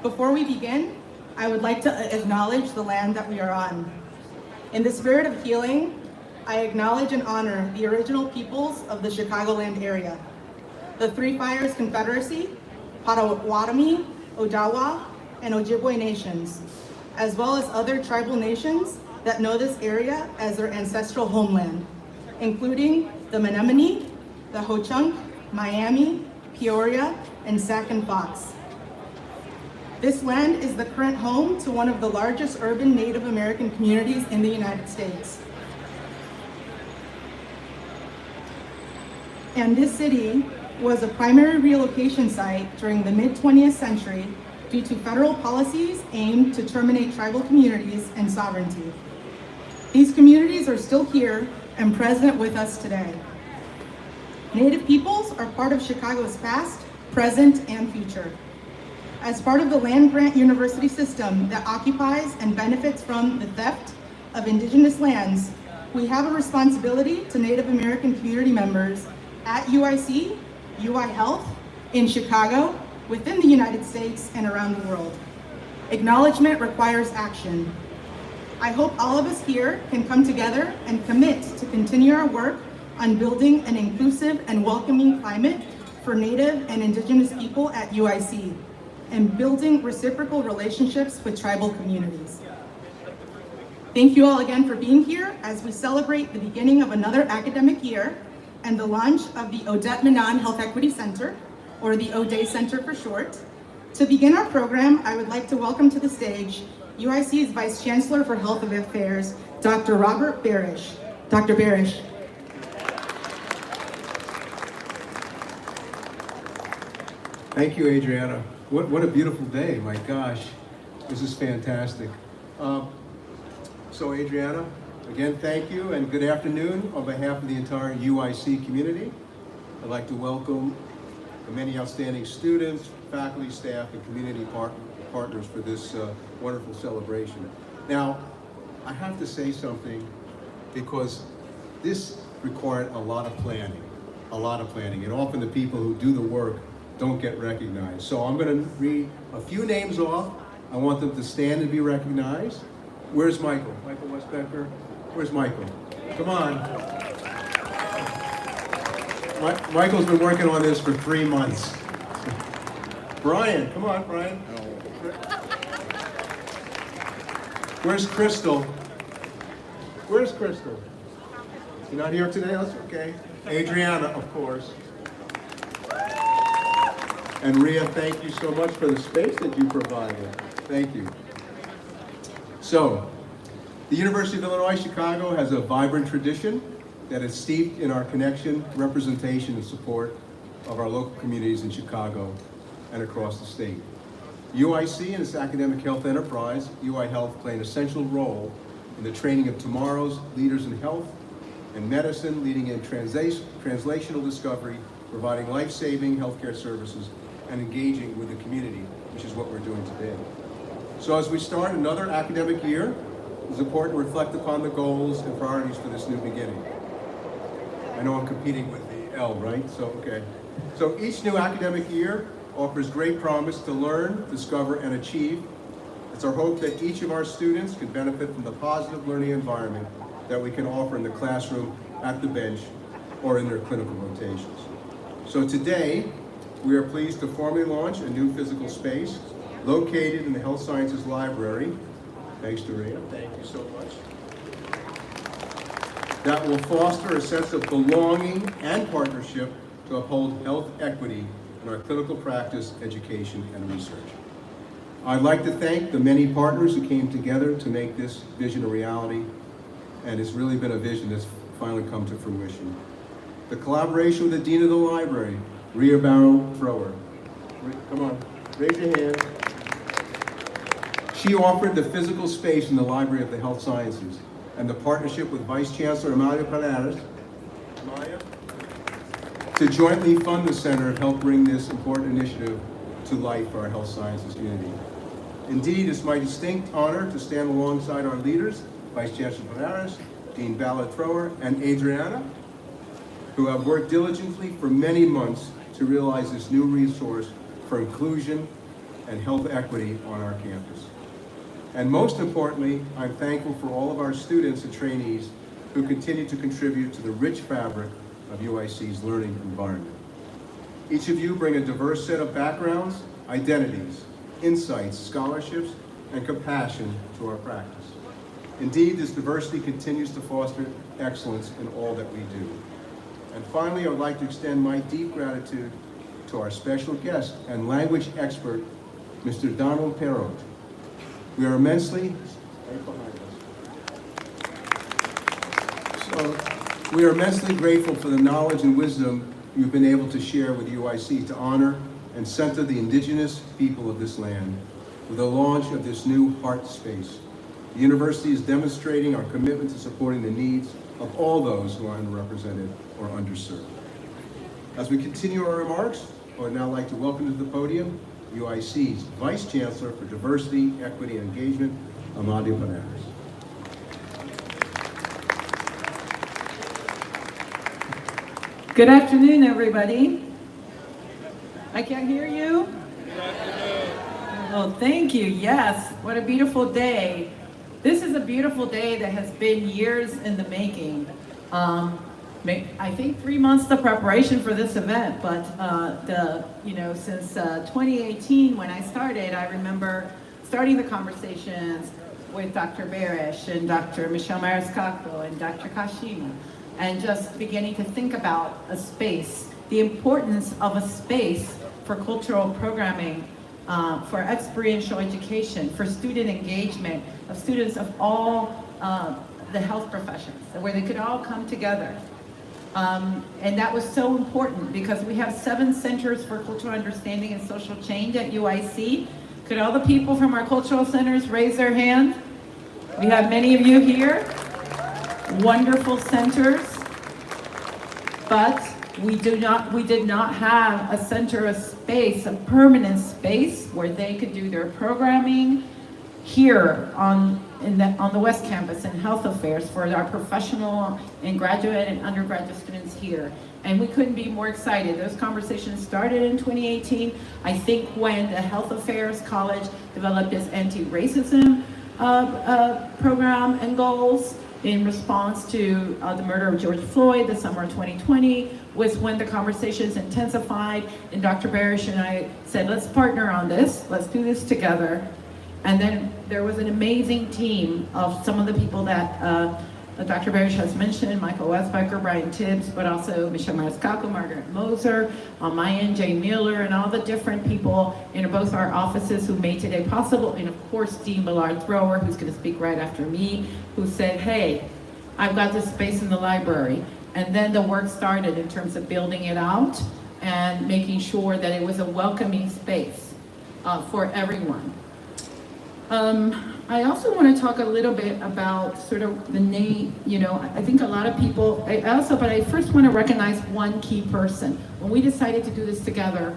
Before we begin, I would like to acknowledge the land that we are on. In the spirit of healing, I acknowledge and honor the original peoples of the Chicagoland area, the Three Fires Confederacy, Potawatomi, Odawa, and Ojibwe nations, as well as other tribal nations that know this area as their ancestral homeland, including the Menominee, the Ho-Chunk, Miami, Peoria, and Sac and Fox. This land is the current home to one of the largest urban Native American communities in the United States. And this city was a primary relocation site during the mid-20th century due to federal policies aimed to terminate tribal communities and sovereignty. These communities are still here and present with us today. Native peoples are part of Chicago's past, present, and future. As part of the land-grant university system that occupies and benefits from the theft of indigenous lands, we have a responsibility to Native American community members at UIC, UI Health, in Chicago, within the United States, and around the world. Acknowledgement requires action. I hope all of us here can come together and commit to continue our work on building an inclusive and welcoming climate for Native and Indigenous people at UIC, and building reciprocal relationships with tribal communities. Thank you all again for being here as we celebrate the beginning of another academic year and the launch of the Odehmenan Health Equity Center, or the Odeh Center for short. To begin our program, I would like to welcome to the stage UIC's Vice Chancellor for Health Affairs, Dr. Robert Barish. Dr. Barish. Thank you, Adriana. What a beautiful day, my gosh. This is fantastic. So Adriana, again, thank you and good afternoon on behalf of the entire UIC community. I'd like to welcome the many outstanding students, faculty, staff, and community partners for this wonderful celebration. Now, I have to say something because this required a lot of planning, and often the people who do the work don't get recognized. So I'm going to read a few names off. I want them to stand and be recognized. Where's Michael? Michael Westbecker? Where's Michael? Come on. Michael's been working on this for 3 months. Brian, come on, Brian. Where's Crystal? Where's Crystal? You're not here today? That's okay. Adriana, of course. And Rhea, thank you so much for the space that you provided. Thank you. So, the University of Illinois Chicago has a vibrant tradition that is steeped in our connection, representation, and support of our local communities in Chicago and across the state. UIC and its academic health enterprise, UI Health, play an essential role in the training of tomorrow's leaders in health and medicine, leading in translational discovery, providing life-saving healthcare services, and engaging with the community, which is what we're doing today. So as we start another academic year, it's important to reflect upon the goals and priorities for this new beginning. I know I'm competing with the L, right? So, okay. So each new academic year offers great promise to learn, discover, and achieve. It's our hope that each of our students can benefit from the positive learning environment that we can offer in the classroom, at the bench, or in their clinical rotations. So today, we are pleased to formally launch a new physical space located in the Health Sciences Library. Thanks to Rhea, thank you so much. That will foster a sense of belonging and partnership to uphold health equity in our clinical practice, education, and research. I'd like to thank the many partners who came together to make this vision a reality, and it's really been a vision that's finally come to fruition. The collaboration with the Dean of the Library, Rhea Ballard-Thrower. Come on, raise your hand. She offered the physical space in the Library of the Health Sciences, and the partnership with Vice Chancellor Amalia Pallares to jointly fund the center and help bring this important initiative to life for our health sciences community. Indeed, it's my distinct honor to stand alongside our leaders, Vice Chancellor Pallares, Dean Ballard-Thrower, and Adriana, who have worked diligently for many months to realize this new resource for inclusion and health equity on our campus. And most importantly, I'm thankful for all of our students and trainees who continue to contribute to the rich fabric of UIC's learning environment. Each of you bring a diverse set of backgrounds, identities, insights, scholarships, and compassion to our practice. Indeed, this diversity continues to foster excellence in all that we do. And finally, I would like to extend my deep gratitude to our special guest and language expert, Mr. Donald Perrot. We are immensely grateful for the knowledge and wisdom you've been able to share with UIC to honor and center the indigenous people of this land with the launch of this new heart space. The university is demonstrating our commitment to supporting the needs of all those who are underrepresented or underserved. As we continue our remarks, I would now like to welcome to the podium UIC's Vice Chancellor for Diversity, Equity, and Engagement, Amalia Pallares. Good afternoon, everybody. I can't hear you. Oh, thank you. Yes, what a beautiful day. This is a beautiful day that has been years in the making. I think 3 months the preparation for this event, but since 2018 when I started, I remember starting the conversations with Dr. Barish and Dr. Michelle Myers-Kako and Dr. Kashima, and just beginning to think about a space, the importance of a space for cultural programming, for experiential education, for student engagement of students of all the health professions, where they could all come together. And that was so important because we have 7 centers for cultural understanding and social change at UIC. Could all the people from our cultural centers raise their hand? We have many of you here. Wonderful centers. But we did not have a center, a space, a permanent space where they could do their programming here on the West Campus in Health Affairs for our professional and graduate and undergraduate students here. And we couldn't be more excited. Those conversations started in 2018. I think when the Health Affairs College developed its anti-racism program and goals in response to the murder of George Floyd, the summer of 2020, was when the conversations intensified, and Dr. Barish and I said, let's partner on this, let's do this together. And then there was an amazing team of some of the people that Dr. Barish has mentioned, Michael Westbecker, Brian Tibbs, but also Michelle Myers-Kako, Margaret Moser, on my end, Jay Mueller, and all the different people in both our offices who made today possible, and of course, Rhea Ballard-Thrower, who's gonna speak right after me, who said, hey, I've got this space in the library. And then the work started in terms of building it out and making sure that it was a welcoming space for everyone. I also want to talk a little bit about sort of the name, I think a lot of people, but I first want to recognize one key person. When we decided to do this together,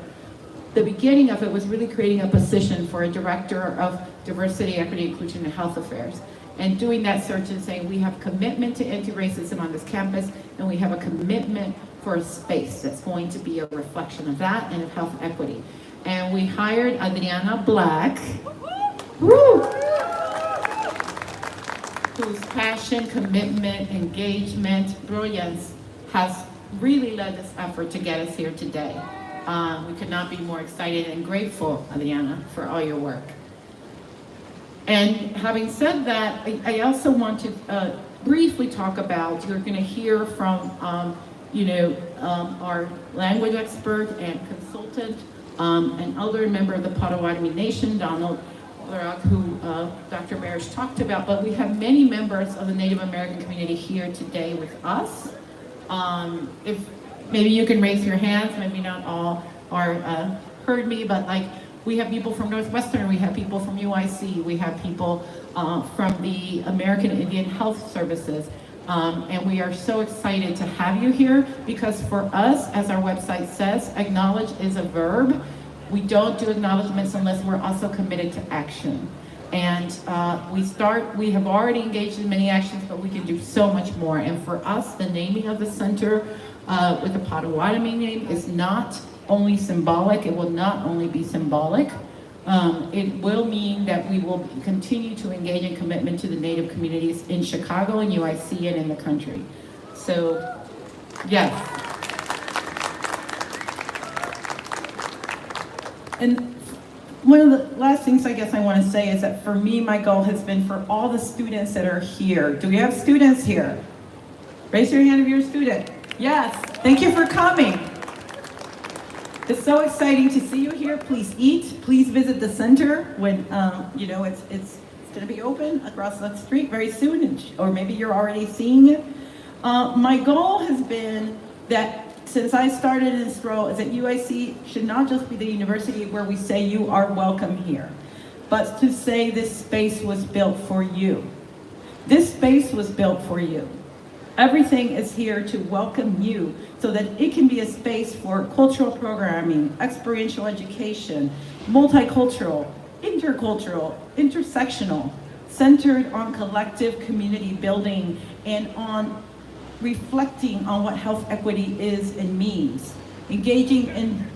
the beginning of it was really creating a position for a director of diversity, equity, inclusion, and health affairs. And doing that search and saying, we have commitment to anti-racism on this campus, and we have a commitment for a space that's going to be a reflection of that and of health equity. And we hired Adriana Black, whose passion, commitment, engagement, brilliance has really led this effort to get us here today. We could not be more excited and grateful, Adriana, for all your work. And having said that, I also want to briefly talk about, you're going to hear from our language expert and consultant, an elder member of the Potawatomi Nation, Donald Perrot, who Dr. Barish talked about, but we have many members of the Native American community here today with us. If maybe you can raise your hands, maybe not all are heard me, but we have people from Northwestern, we have people from UIC, we have people from the American Indian Health Services, and we are so excited to have you here because for us, as our website says, acknowledge is a verb. We don't do acknowledgements unless we're also committed to action. And we have already engaged in many actions, but we can do so much more. And for us, the naming of the center with the Potawatomi name is not only symbolic, it will not only be symbolic, It will mean that we will continue to engage in commitment to the Native communities in Chicago and UIC and in the country. So, yes. And one of the last things I guess I want to say is that for me, my goal has been for all the students that are here. Do we have students here? Raise your hand if you're a student. Yes, thank you for coming. It's so exciting to see you here. Please eat. Please visit the center when it's going to be open across the street very soon, or maybe you're already seeing it. My goal has been that since I started in this role, is that UIC should not just be the university where we say you are welcome here, but to say this space was built for you. This space was built for you. Everything is here to welcome you so that it can be a space for cultural programming, experiential education, multicultural, intercultural, intersectional, centered on collective community building and on reflecting on what health equity is and means, engaging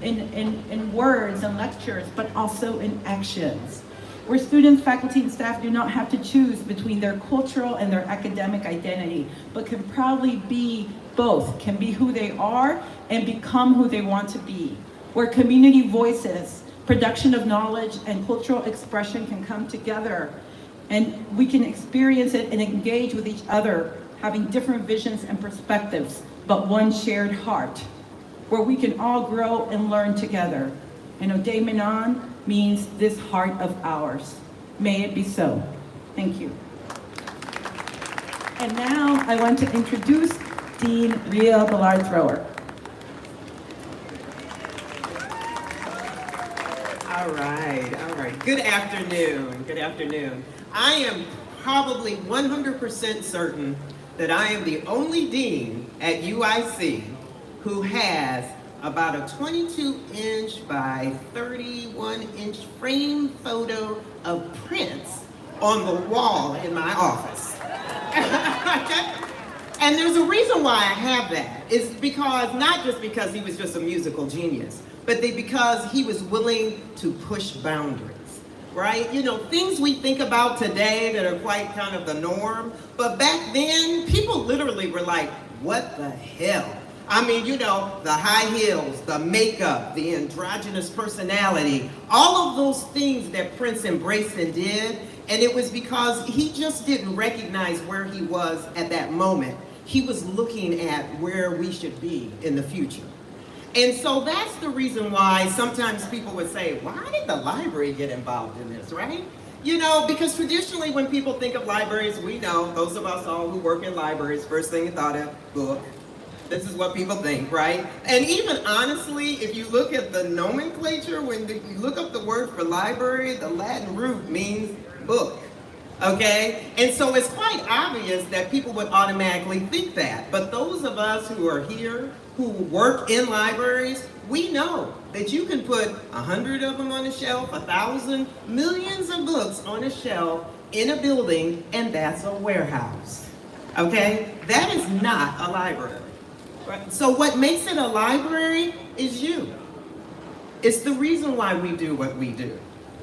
in words and lectures, but also in actions, where students, faculty, and staff do not have to choose between their cultural and their academic identity, but can proudly be both, can be who they are and become who they want to be, where community voices, production of knowledge, and cultural expression can come together, and we can experience it and engage with each other, having different visions and perspectives, but one shared heart, where we can all grow and learn together. And Odehmenan means this heart of ours. May it be so. Thank you. And now I want to introduce Dean Rhea Ballard-Thrower. All right. Good afternoon. I am probably 100% certain that I am the only dean at UIC who has about a 22-inch by 31-inch frame photo of Prince on the wall in my office. And there's a reason why I have that. It's because, not just because he was just a musical genius, but because he was willing to push boundaries. Right? You know, things we think about today that are quite kind of the norm, but back then, people literally were like, what the hell? I mean, you know, the high heels, the makeup, the androgynous personality, all of those things that Prince embraced and did, and it was because he just didn't recognize where he was at that moment. He was looking at where we should be in the future. And so that's the reason why sometimes people would say, why did the library get involved in this, right? You know, because traditionally when people think of libraries, we know, those of us all who work in libraries, first thing you thought of, book. This is what people think, right? And even honestly, if you look at the nomenclature, when you look up the word for library, the Latin root means book. Okay? And so it's quite obvious that people would automatically think that. But those of us who are here, who work in libraries, we know that you can put 100 of them on a shelf, 1,000, millions of books on a shelf in a building, and that's a warehouse. Okay? That is not a library. Right? So what makes it a library is you. It's the reason why we do what we do.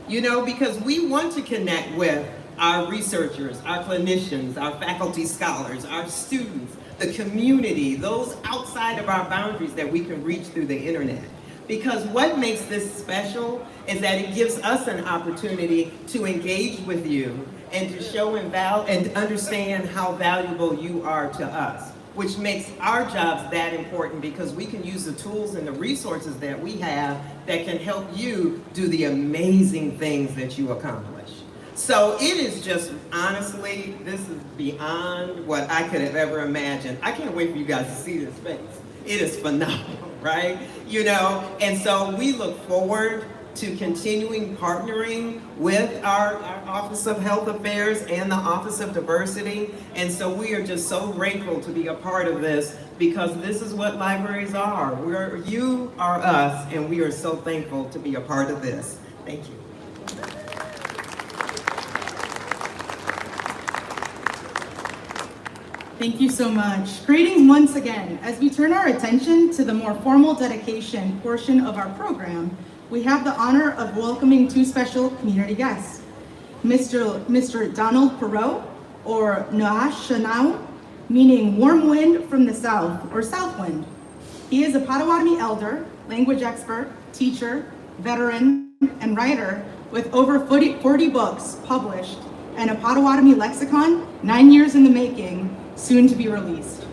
You know, because we want to connect with our researchers, our clinicians, our faculty scholars, our students, the community, those outside of our boundaries that we can reach through the internet. Because what makes this special is that it gives us an opportunity to engage with you and to show and understand how valuable you are to us, which makes our jobs that important because we can use the tools and the resources that we have that can help you do the amazing things that you accomplish. So it is just, honestly, this is beyond what I could have ever imagined. I can't wait for you guys to see this space. It is phenomenal, right? You know, and so we look forward to continuing partnering with our Office of Health Affairs and the Office of Diversity. And so we are just so grateful to be a part of this because this is what libraries are. You are us, and we are so thankful to be a part of this. Thank you. Thank you so much. Greetings once again. As we turn our attention to the more formal dedication portion of our program, we have the honor of welcoming two special community guests. Mr. Donald Perrot, or Naash Shanau, meaning warm wind from the south, or south wind. He is a Potawatomi elder, language expert, teacher, veteran, and writer with over 40 books published and a Potawatomi lexicon 9 years in the making, soon to be released.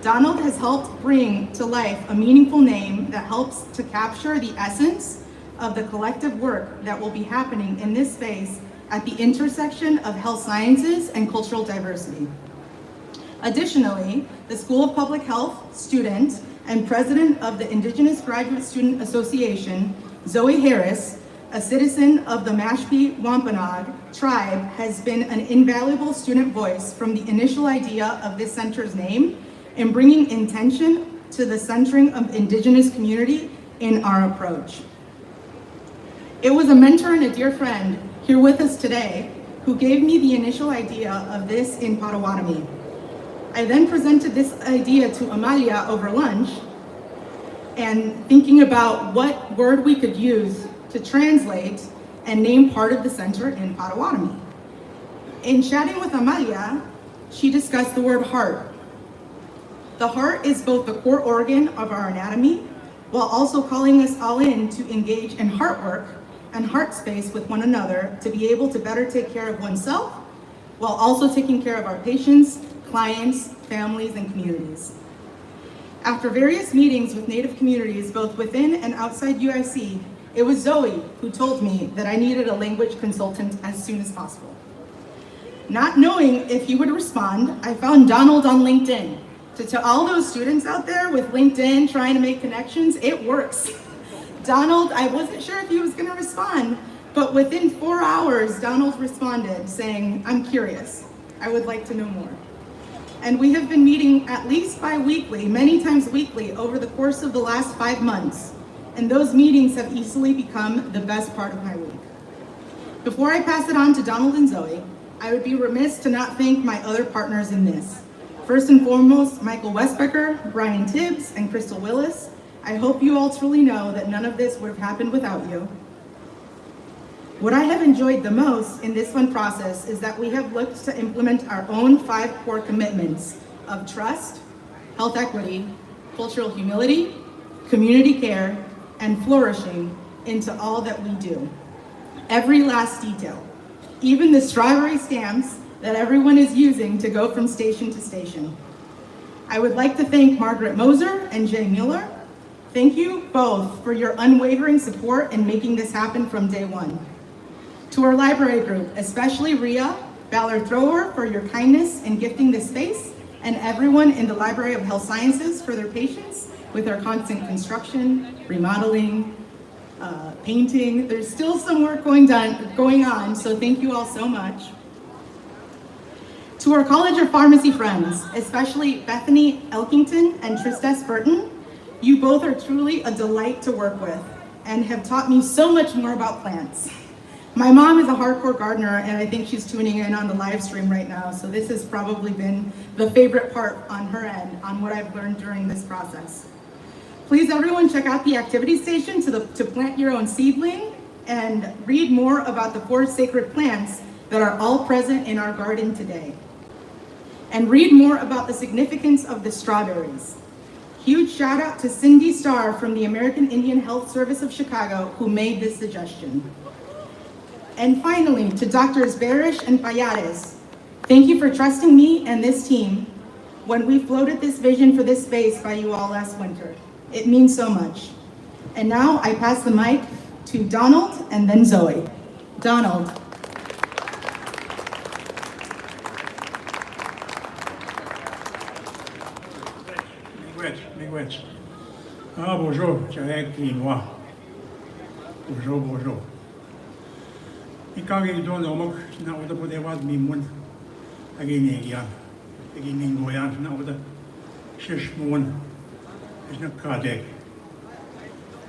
Donald has helped bring to life a meaningful name that helps to capture the essence of the collective work that will be happening in this space at the intersection of health sciences and cultural diversity. Additionally, the School of Public Health student and president of the Indigenous Graduate Student Association, Zoë Harris, a citizen of the Mashpee Wampanoag Tribe, has been an invaluable student voice from the initial idea of this center's name in bringing intention to the centering of Indigenous community in our approach. It was a mentor and a dear friend here with us today who gave me the initial idea of this in Potawatomi. I then presented this idea to Amalia over lunch and thinking about what word we could use to translate and name part of the center in Potawatomi. In chatting with Amalia, she discussed the word heart. The heart is both the core organ of our anatomy, while also calling us all in to engage in heart work and heart space with one another to be able to better take care of oneself, while also taking care of our patients, clients, families, and communities. After various meetings with Native communities, both within and outside UIC, it was Zoe who told me that I needed a language consultant as soon as possible. Not knowing if he would respond, I found Donald on LinkedIn. To all those students out there with LinkedIn trying to make connections, it works. Donald, I wasn't sure if he was gonna respond, but within 4 hours, Donald responded saying, "I'm curious, I would like to know more." And we have been meeting at least bi-weekly, many times weekly, over the course of the last 5 months. And those meetings have easily become the best part of my week. Before I pass it on to Donald and Zoe, I would be remiss to not thank my other partners in this. First and foremost, Michael Westbecker, Brian Tibbs, and Crystal Willis. I hope you all truly know that none of this would have happened without you. What I have enjoyed the most in this fun process is that we have looked to implement our own 5 core commitments of trust, health equity, cultural humility, community care, and flourishing into all that we do. Every last detail, even the strawberry stamps that everyone is using to go from station to station. I would like to thank Margaret Moser and Jay Mueller. Thank you both for your unwavering support in making this happen from day one. To our library group, especially Rhea Ballard-Thrower for your kindness in gifting this space, and everyone in the Library of Health Sciences for their patience with our constant construction, remodeling, painting. There's still some work going on, so thank you all so much. To our College of Pharmacy friends, especially Bethany Elkington and Tristesse Burton, you both are truly a delight to work with and have taught me so much more about plants. My mom is a hardcore gardener, and I think she's tuning in on the live stream right now, so this has probably been the favorite part on her end on what I've learned during this process. Please everyone check out the activity station to plant your own seedling and read more about the 4 sacred plants that are all present in our garden today. And read more about the significance of the strawberries. Huge shout out to Cindy Starr from the American Indian Health Service of Chicago who made this suggestion. And finally, to Drs. Barish and Pallares, thank you for trusting me and this team when we floated this vision for this space by you all last winter. It means so much. And now I pass the mic to Donald and then Zoe. Donald. Miigwech. Ah, bonjour, Jarek Quinoa. Bonjour, bonjour. Ikaw yung doon omok na uda po dewad mimun aginiyan. Aginingoyan na uda shishmun is na kadek.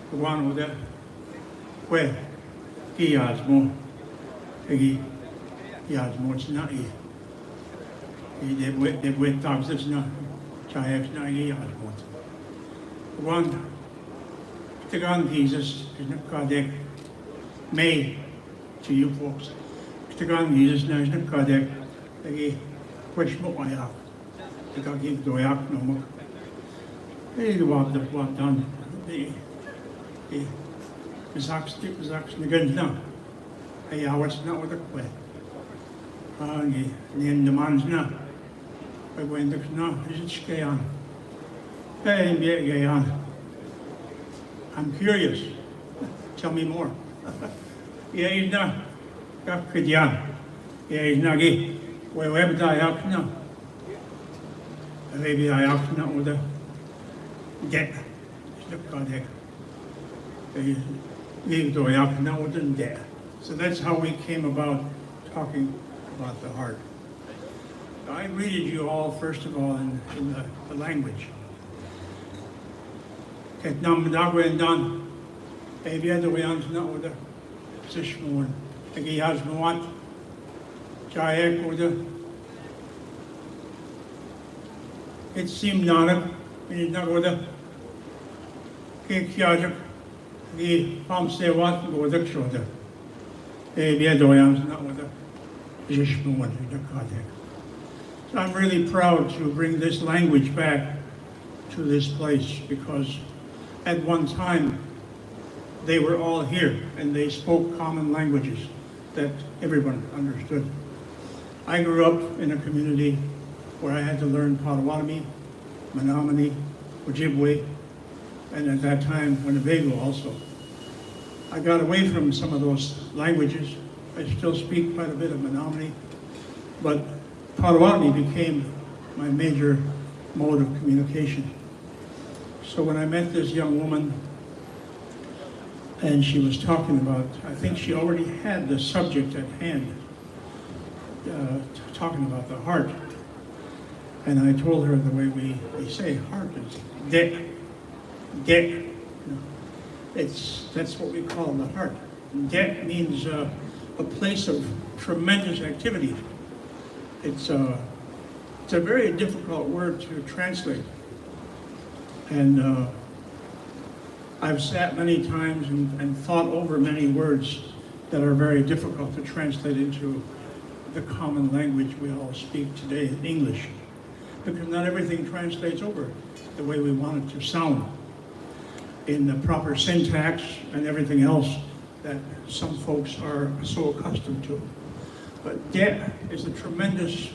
Kuwan uda kwe kiyazmo agi yazmo na I debwe tabs na chayek na agi yazmo. Kuwan Kitagan Jesus is not Kadek May to you folks. Kitagan Jesus now is not Kadek. They wish mo ayak. Kagig doyak no mo. They walk done. The Zaks again now. Hey, I was not with the way. The demands now. I went to no, is it Skayan? Hey, Gayan. I'm curious. Tell me more. Yeah, he's not. Got Kidyan. Yeah, he's not gay. Where die out now? Maybe I out now with the debt. It's not got it. They gave the out now with the debt. So that's how we came about talking about the heart. I greeted you all, first of all, in the language. Ket nam dagwe and dan. Maybe I do not know with the Sishmoon. Agi Yazmuat. Jayek with the. It seemed not it not with the Kik Yajak. The Palm say what go with the shoulder. Maybe I do not with the Sishmoon. So I'm really proud to bring this language back to this place because at one time they were all here and they spoke common languages that everyone understood. I grew up in a community where I had to learn Potawatomi, Menominee, Ojibwe, and at that time Winnebago also. I got away from some of those languages. I still speak quite a bit of Menominee, but Potawatomi became my major mode of communication. So when I met this young woman and she was talking about, I think she already had the subject at hand, talking about the heart. And I told her the way we say heart is de. That's what we call the heart. De means a place of tremendous activity. It's a very difficult word to translate. And I've sat many times and thought over many words that are very difficult to translate into the common language we all speak today, English. Because not everything translates over the way we want it to sound in the proper syntax and everything else that some folks are so accustomed to. But de is a tremendous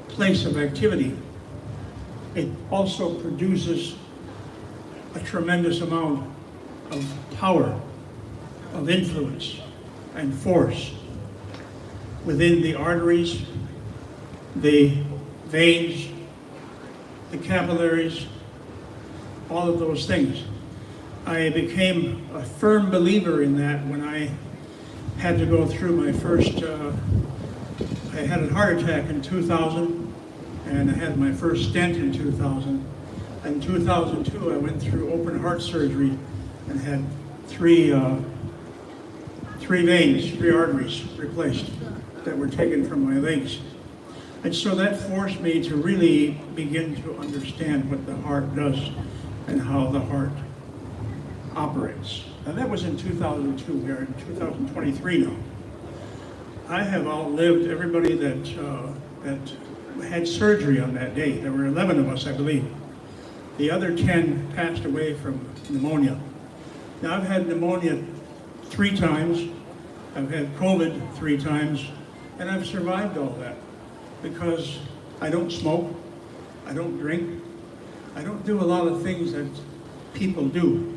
place of activity. It also produces a tremendous amount of power, of influence, and force within the arteries, the veins, the capillaries, all of those things. I became a firm believer in that when I had to go through my first, I had a heart attack in 2000, and I had my first stent in 2000. In 2002, I went through open heart surgery and had three arteries replaced that were taken from my legs. And so that forced me to really begin to understand what the heart does and how the heart operates. And that was in 2002. We are in 2023 now. I have outlived everybody that had surgery on that day. There were 11 of us, I believe. The other 10 passed away from pneumonia. Now, I've had pneumonia 3 times. I've had COVID 3 times, and I've survived all that because I don't smoke, I don't drink, I don't do a lot of things that people do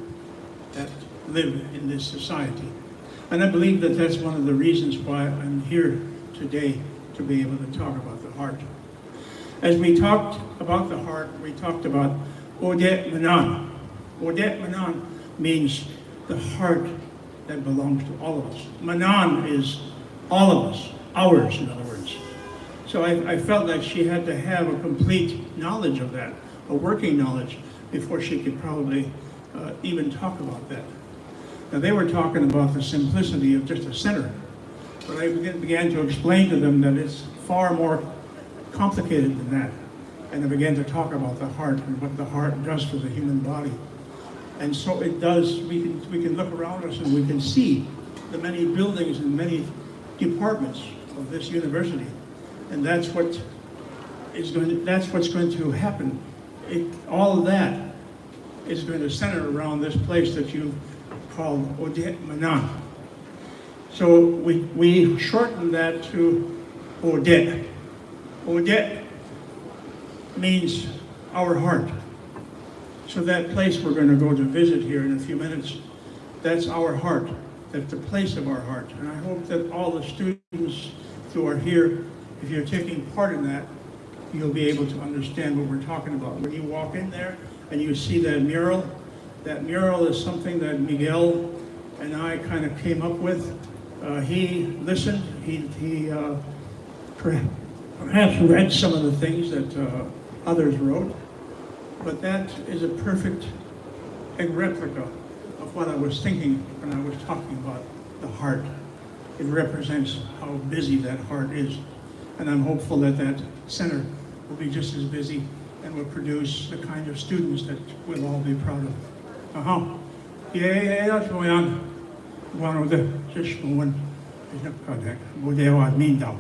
that live in this society. And I believe that that's one of the reasons why I'm here today, to be able to talk about the heart. As we talked about the heart, we talked about Odehmenan. Odehmenan means the heart that belongs to all of us. Manan is all of us, ours in other words. So I felt like she had to have a complete knowledge of that, a working knowledge, before she could probably even talk about that. Now they were talking about the simplicity of just a center, but I began to explain to them that it's far more complicated than that. And I began to talk about the heart and what the heart does for the human body. And so it does, we can look around us and we can see the many buildings and many departments of this university. And that's what's going to happen. All of that is going to center around this place that you called Odehmenan. So we shortened that to Odeh. Odeh means our heart. So that place we're going to go to visit here in a few minutes, that's our heart. That's the place of our heart. And I hope that all the students who are here, if you're taking part in that, you'll be able to understand what we're talking about. When you walk in there and you see that mural is something that Miguel and I kind of came up with. He listened, he perhaps read some of the things that others wrote, but that is a perfect replica of what I was thinking when I was talking about the heart. It represents how busy that heart is. And I'm hopeful that that center will be just as busy and will produce the kind of students that we'll all be proud of. Yeah, that's going on. One of the just one is not contact. Odeh mean down.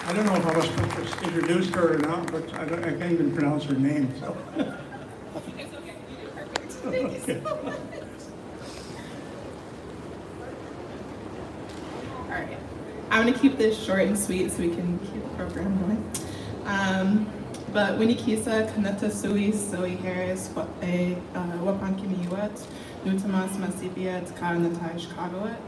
I don't know if I was supposed to introduce her or not, but I can't even pronounce her name. So. It's okay. You did perfect. Thank you so much. All right. I'm going to keep this short and sweet so we can keep the program going. But Winikisa Kanata Sui Zoë Harris Wapan Kimiwat Nutamas Masibiat Karanatai Chicagoet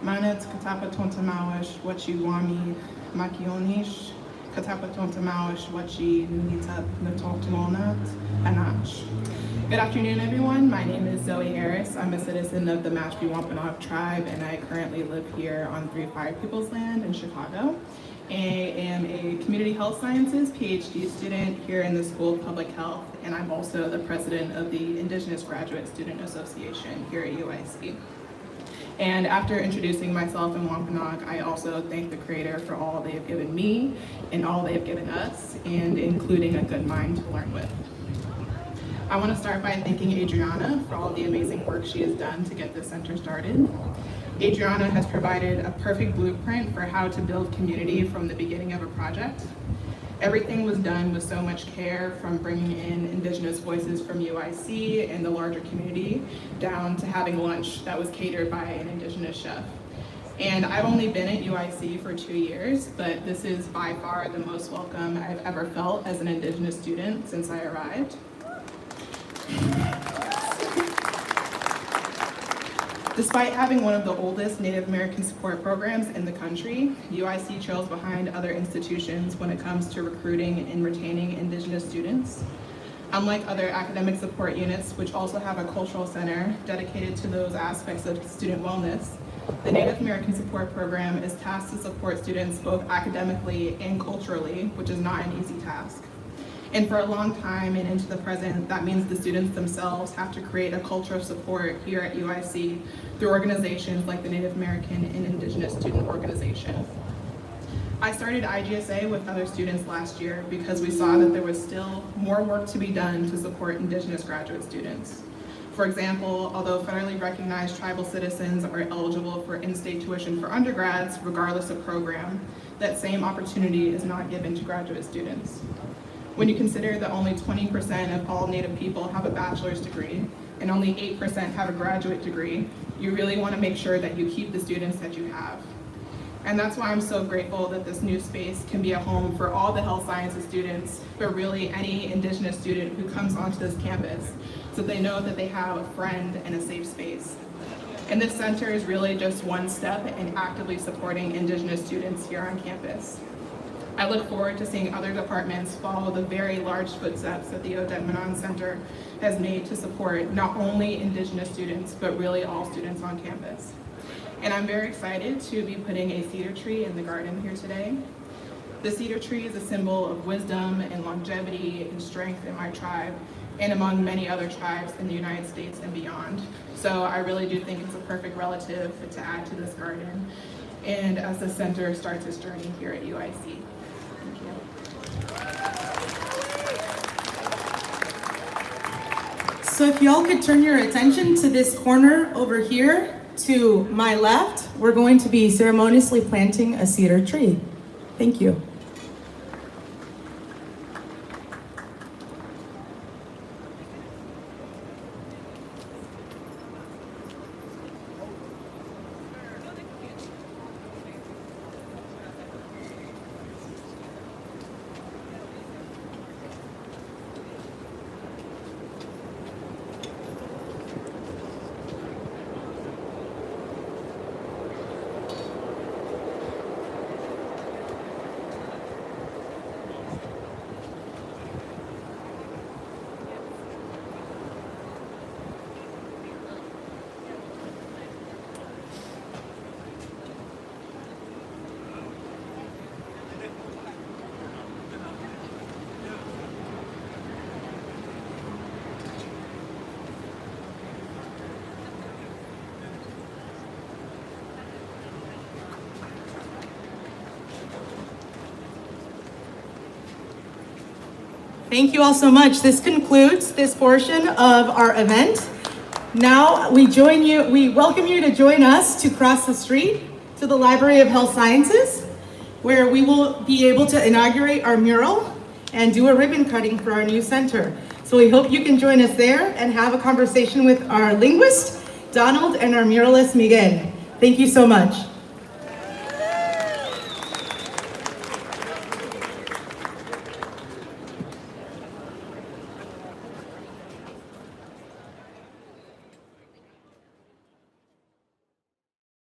Manat Katapa Tontamawish Wachiwami Makionish Katapa Tontamawish Wachi Nunita Natontonat Anach. Good afternoon, everyone. My name is Zoë Harris. I'm a citizen of the Mashpee Wampanoag Tribe, and I currently live here on 3 Fire People's Land in Chicago. I am a community health sciences PhD student here in the School of Public Health, and I'm also the president of the Indigenous Graduate Student Association here at UIC. And after introducing myself in Wampanoag, I also thank the Creator for all they have given me and all they have given us, and including a good mind to learn with. I want to start by thanking Adriana for all the amazing work she has done to get this center started. Adriana has provided a perfect blueprint for how to build community from the beginning of a project. Everything was done with so much care, from bringing in Indigenous voices from UIC and the larger community, down to having lunch that was catered by an Indigenous chef. And I've only been at UIC for 2 years, but this is by far the most welcome I've ever felt as an Indigenous student since I arrived. Despite having one of the oldest Native American support programs in the country, UIC trails behind other institutions when it comes to recruiting and retaining Indigenous students. Unlike other academic support units, which also have a cultural center dedicated to those aspects of student wellness, the Native American support program is tasked to support students both academically and culturally, which is not an easy task. And for a long time and into the present, that means the students themselves have to create a culture of support here at UIC through organizations like the Native American and Indigenous Student Organization. I started IGSA with other students last year because we saw that there was still more work to be done to support Indigenous graduate students. For example, although federally recognized tribal citizens are eligible for in-state tuition for undergrads, regardless of program, that same opportunity is not given to graduate students. When you consider that only 20% of all Native people have a bachelor's degree and only 8% have a graduate degree, you really want to make sure that you keep the students that you have. And that's why I'm so grateful that this new space can be a home for all the health sciences students, but really any Indigenous student who comes onto this campus, so they know that they have a friend and a safe space. And this center is really just one step in actively supporting Indigenous students here on campus. I look forward to seeing other departments follow the very large footsteps that the Odehmenan Center has made to support not only Indigenous students, but really all students on campus. And I'm very excited to be putting a cedar tree in the garden here today. The cedar tree is a symbol of wisdom and longevity and strength in my tribe and among many other tribes in the United States and beyond. So I really do think it's a perfect relative to add to this garden, and as the center starts its journey here at UIC. Thank you. So if y'all could turn your attention to this corner over here to my left, we're going to be ceremoniously planting a cedar tree. Thank you. Thank you all so much. This concludes this portion of our event. Now we welcome you to join us to cross the street to the Library of Health Sciences, where we will be able to inaugurate our mural and do a ribbon cutting for our new center. So we hope you can join us there and have a conversation with our linguist, Donald, and our muralist, Miguel. Thank you so much.